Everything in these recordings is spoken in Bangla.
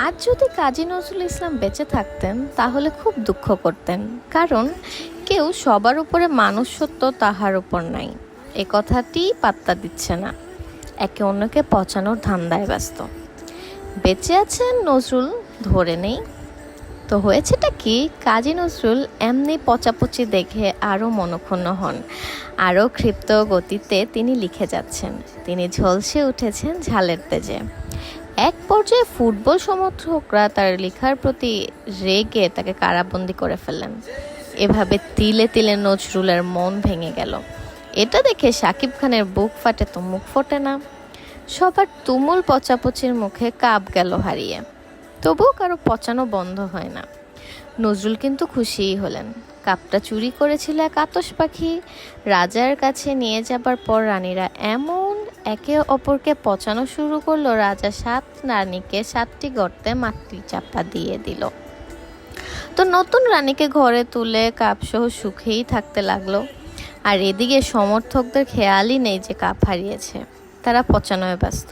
আজ যদি কাজী নজরুল ইসলাম বেঁচে থাকতেন তাহলে খুব দুঃখ করতেন, কারণ কেউ সবার উপরে মানুষত্ব তাহার উপর নাই এ কথাটি পাত্তা দিচ্ছে না, একে অন্যকে পচানোর ধান্দায় ব্যস্ত। বেঁচে আছেন নজরুল ধরে নেই তো হয়েছেটা কি, কাজী নজরুল এমনি পচাপচি দেখে আরও মনক্ষুণ্ণ হন। আরও ক্ষিপ্ত গতিতে তিনি লিখে যাচ্ছেন, তিনি ঝলসে উঠেছেন ঝালের তেজে। এক পর্যায়ে ফুটবল সমর্থকরা তার লেখার প্রতি রেগে তাকে কারাবন্দি করে ফেললেন। এভাবে তিলে তিলে নজরুলের মন ভেঙে গেল। এটা দেখে শাকিব খানের বুক ফাটে তো মুখ ফোটে না। সবার তুমুল পচাপচির মুখে কাপ গেল হারিয়ে, তবুও কারো পচানো বন্ধ হয় না। নজরুল কিন্তু খুশিই হলেন। কাপটা চুরি করেছিল এক আতশ পাখি। রাজার কাছে নিয়ে যাবার পর রানীরা এমন একে অপরকে পচানো শুরু করলো, রাজা 7 রানীকে 7টি গর্তে মাটি চাপা দিয়ে দিল। তো নতুন রানীকে ঘরে তুলে কাপসহ সুখেই থাকতে লাগলো। আর এদিকে সমর্থকদের খেয়ালই নেই যে কাপ হারিয়েছে, তারা পচানোয় ব্যস্ত।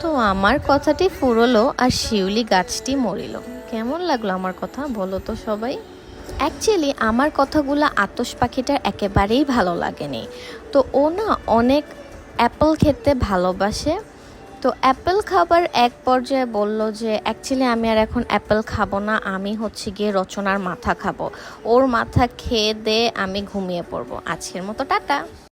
তো আমার কথাটি ফুরলো আর শিউলি গাছটি মরিল। কেমন লাগলো আমার কথা বলো তো সবাই। অ্যাকচুয়ালি আমার কথাগুলো আতশ পাখিটার একেবারেই ভালো লাগেনি। তো ও না অনেক অ্যাপেল খেতে ভালোবাসে। তো অ্যাপেল খাবার এক পর্যায়ে বলল যে অ্যাকচুয়ালি আমি আর এখন অ্যাপেল খাবো না, আমি হচ্ছে গিয়ে রচনার মাথা খাবো। ওর মাথা খেয়ে দে আমি ঘুমিয়ে পড়বো। আজকের মতো টাটা।